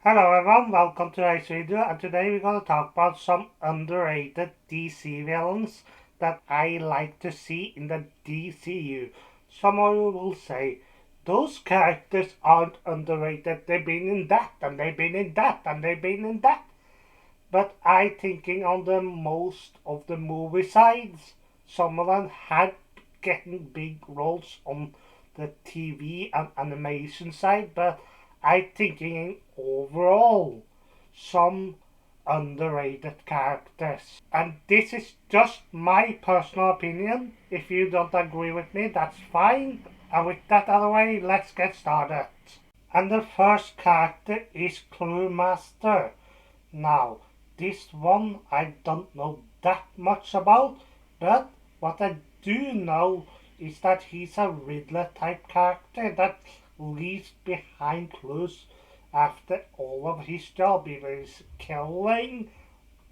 Hello everyone, welcome to today's video, and today we're going to talk about some underrated DC villains that I like to see in the DCU. Some of you will say, those characters aren't underrated, they've been in that, and they've been in that, and they've been in that. But I thinking on the most of the movie sides, some of them had getting big roles on the TV and animation side, but I thinking overall some underrated characters. And this is just my personal opinion. If you don't agree with me, that's fine. And with that out of the way, let's get started. And the first character is Cluemaster. Now, this one I don't know that much about, but what I do know is that he's a Riddler type character that leaves behind clues after all of his job, either it's killing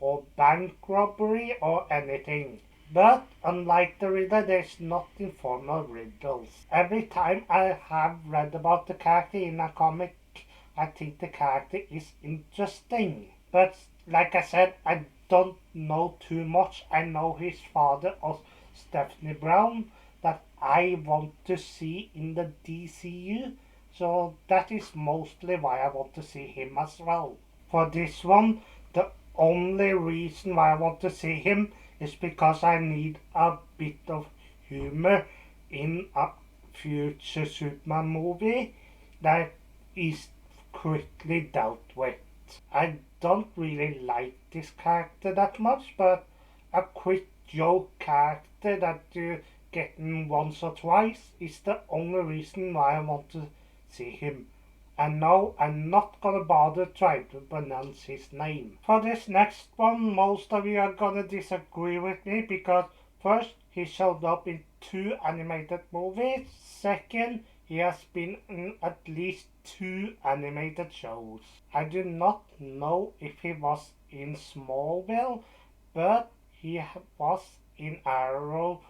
or bank robbery or anything. But unlike the Riddler, there's not informal riddles. Every time I have read about the character in a comic, I think the character is interesting. But like I said, I don't know too much. I know his father of Stephanie Brown that I want to see in the DCU. So that is mostly why I want to see him as well. For this one, the only reason why I want to see him is because I need a bit of humor in a future Superman movie that is quickly dealt with. I don't really like this character that much, but a quick joke character that you get in once or twice is the only reason why I want to see him. And no, I'm not gonna bother trying to pronounce his name. For this next one, most of you are gonna disagree with me because first, he showed up in 2 animated movies. Second, he has been in at least 2 animated shows. I do not know if he was in Smallville, but he was in Arrow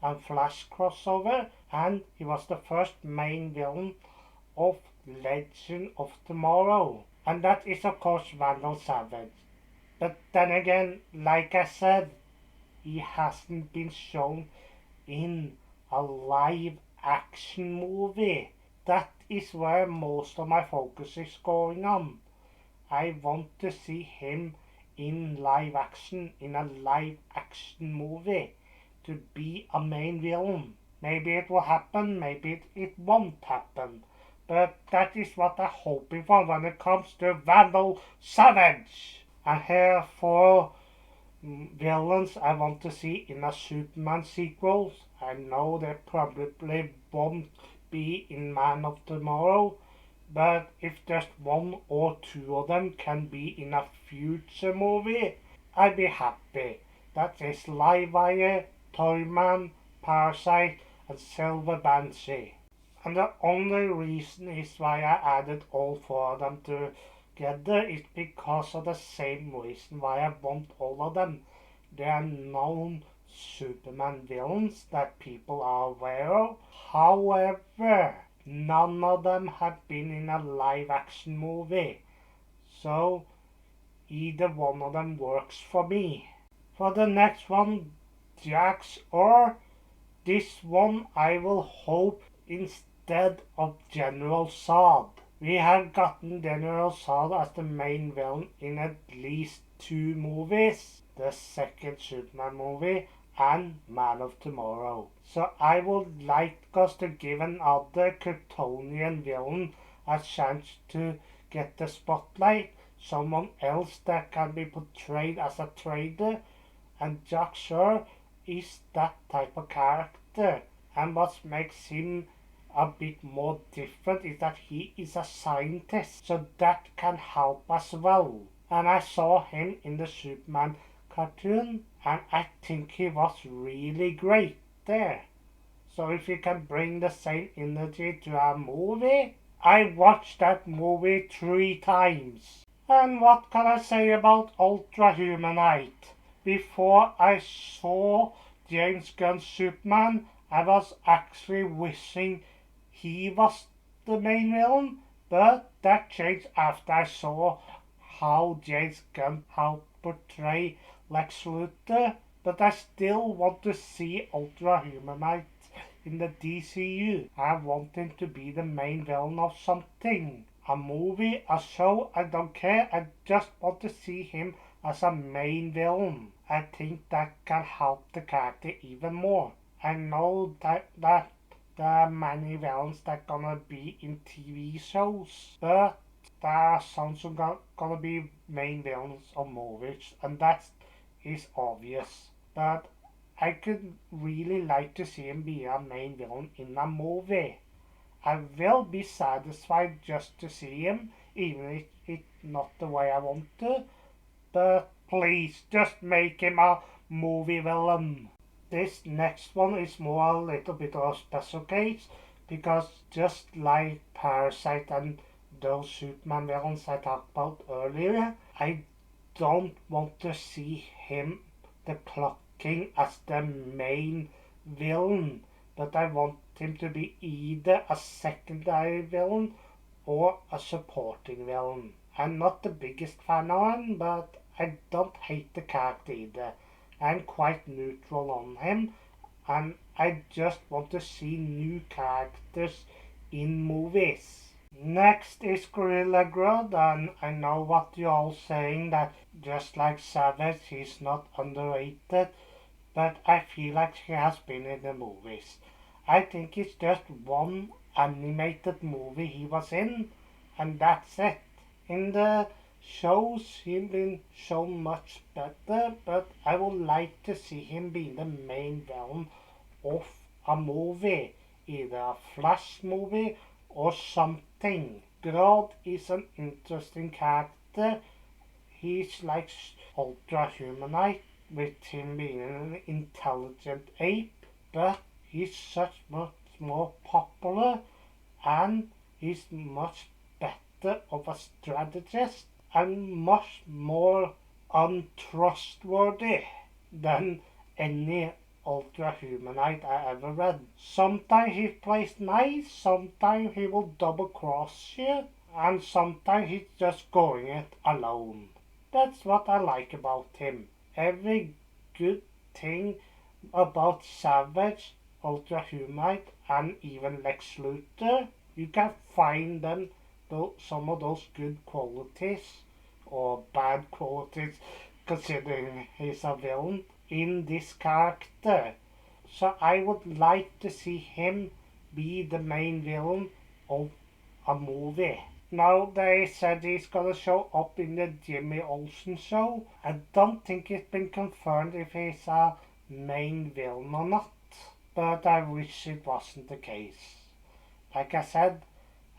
and Flash crossover, and he was the first main villain of Legend of Tomorrow. And that is of course Vandal Savage. But then again, like I said, he hasn't been shown in a live action movie. That is where most of my focus is going on. I want to see him in live action, in a live action movie, to be a main villain. Maybe it will happen, maybe it won't happen. But that is what I'm hoping for when it comes to Vandal Savage. And here for villains I want to see in a Superman sequel. I know they probably won't be in Man of Tomorrow, but if just 1 or 2 of them can be in a future movie, I'd be happy. That is Livewire, Toyman, Parasite, and Silver Banshee. And the only reason is why I added all 4 of them together is because of the same reason why I want all of them. They are known Superman villains that people are aware of. However, none of them have been in a live action movie. So either one of them works for me. For the next one, Jax, or this one I will hope instead of General Zod. We have gotten General Zod as the main villain in at least 2 movies. The second Superman movie and Man of Tomorrow. So I would like us to give another Kryptonian villain a chance to get the spotlight. Someone else that can be portrayed as a traitor. And Jack Shore is that type of character. And what makes him a bit more different is that he is a scientist. So that can help as well. And I saw him in the Superman cartoon, and I think he was really great there. So if you can bring the same energy to a movie, I watched that movie 3 times. And what can I say about Ultra Humanite? Before I saw James Gunn's Superman, I was actually wishing he was the main villain, But that changed after I saw how James Gunn how portray Lex Luthor. But I still want to see Ultra Humanite in the DCU. I want him to be the main villain of something. A movie, a show, I don't care. I just want to see him as a main villain. I think that can help the character even more. I know that there are many villains that gonna be in TV shows, but there are some who gonna be main villains of movies, and that is obvious. But I could really like to see him be a main villain in a movie. I will be satisfied just to see him, even if it's not the way I want to. But please, just make him a movie villain. This next one is more a little bit of a special case, because just like Parasite and those Superman villains I talked about earlier, I don't want to see him the Clock King as the main villain, but I want him to be either a secondary villain or a supporting villain. I'm not the biggest fan of him, but I don't hate the character either. I'm quite neutral on him, and I just want to see new characters in movies. Next is Gorilla Grodd, and I know what you're all saying, that just like Savage, he's not underrated, but I feel like he has been in the movies. I think it's just one animated movie he was in, and that's it. In the shows he's been shown much better, but I would like to see him be the main villain of a movie, either a Flash movie or something. Grodd is an interesting character. He's like Ultra Humanite, with him being an intelligent ape, but he's such much more popular, and he's much better of a strategist and much more untrustworthy than any Ultra Humanite I ever read. Sometimes he plays nice, sometimes he will double cross you, and sometimes he's just going it alone. That's what I like about him. Every good thing about Savage, Ultra Humanite, and even Lex Luthor, you can find them, some of those good qualities, or bad qualities, considering he's a villain, in this character. So I would like to see him be the main villain of a movie. Now they said he's gonna show up in the Jimmy Olsen show. I don't think it's been confirmed if he's a main villain or not, but I wish it wasn't the case. Like I said,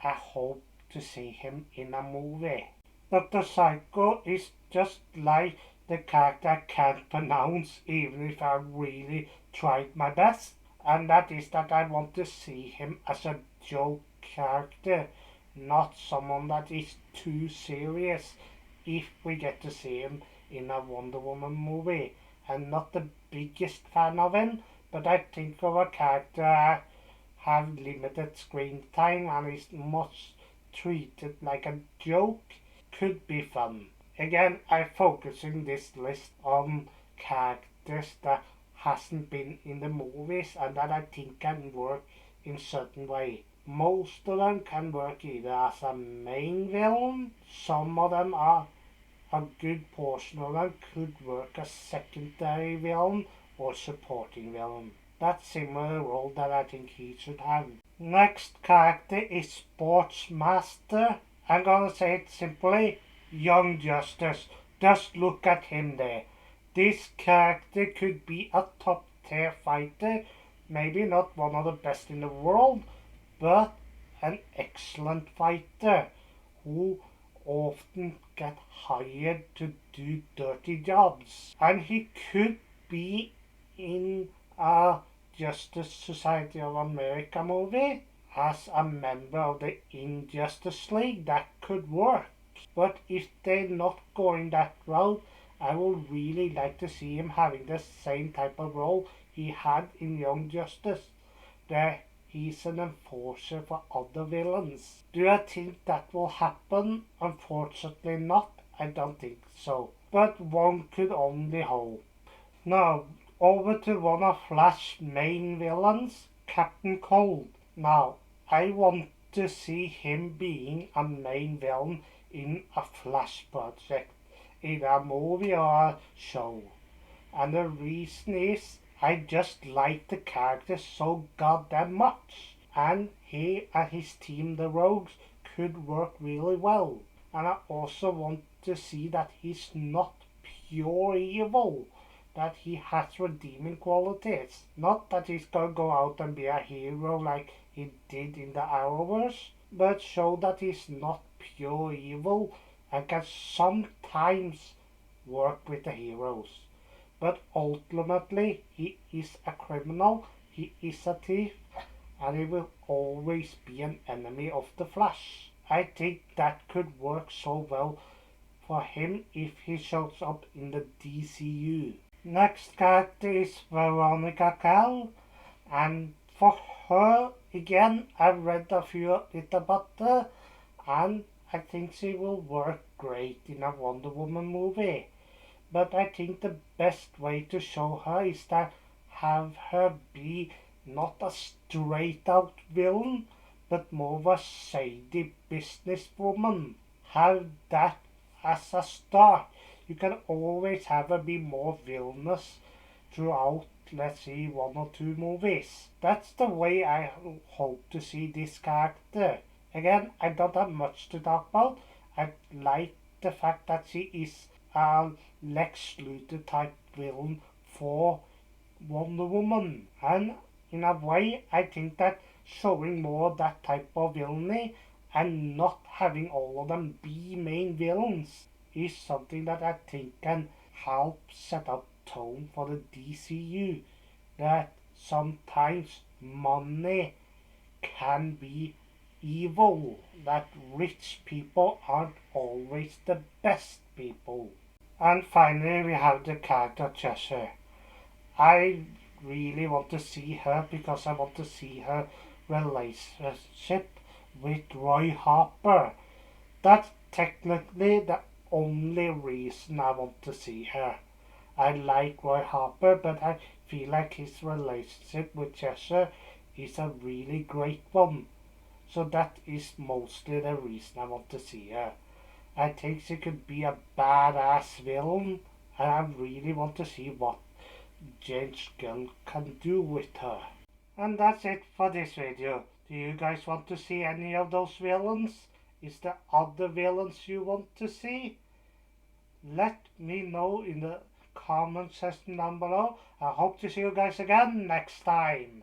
I hope to see him in a movie. Dr. Psycho is just like the character I can't pronounce, even if I really tried my best, and that is that I want to see him as a joke character, not someone that is too serious. If we get to see him in a Wonder Woman movie, I'm not the biggest fan of him, but I think of a character I have limited screen time and is much treated like a joke, could be fun. Again, I'm focusing this list on characters that hasn't been in the movies and that I think can work in certain way. Most of them can work either as a main villain, some of them are, a good portion of them could work as secondary villain or supporting villain. That's similar role that I think he should have. Next character is Sportsmaster. I'm gonna say it simply, Young Justice. Just look at him there. This character could be a top tier fighter, maybe not one of the best in the world, but an excellent fighter who often get hired to do dirty jobs. And he could be in a Justice Society of America movie as a member of the Injustice League. That could work. But if they're not going that route, I would really like to see him having the same type of role he had in Young Justice, where he's an enforcer for other villains. Do I think that will happen? Unfortunately not. I don't think so. But one could only hope. Now, over to one of Flash's main villains, Captain Cold. Now, I want to see him being a main villain in a Flash project, either a movie or a show. And the reason is I just like the character so goddamn much. And he and his team, the Rogues, could work really well. And I also want to see that he's not pure evil, that he has redeeming qualities. Not that he's gonna go out and be a hero like he did in the Arrowverse, but show that he's not pure evil and can sometimes work with the heroes. But ultimately, he is a criminal, he is a thief, and he will always be an enemy of the Flash. I think that could work so well for him if he shows up in the DCU. Next character is Veronica Cal, and for her, again, I've read a few bit about her, and I think she will work great in a Wonder Woman movie. But I think the best way to show her is to have her be not a straight out villain, but more of a shady businesswoman. Have that as a start. You can always have her be more villainous throughout, let's see, one or two movies. That's the way I hope to see this character. Again, I don't have much to talk about. I like the fact that she is a Lex Luthor type villain for Wonder Woman. And in a way, I think that showing more of that type of villainy and not having all of them be main villains is something that I think can help set up tone for the DCU. That sometimes money can be evil, that rich people aren't always the best people. And finally, we have the character Cheshire. I really want to see her because I want to see her relationship with Roy Harper. That's technically the only reason I want to see her. I like Roy Harper, but I feel like his relationship with Cheshire is a really great one. So that is mostly the reason I want to see her. I think she could be a badass villain, and I really want to see what James Gunn can do with her. And that's it for this video. Do you guys want to see any of those villains? Is there other villains you want to see? Let me know in the comment section down below. I hope to see you guys again next time.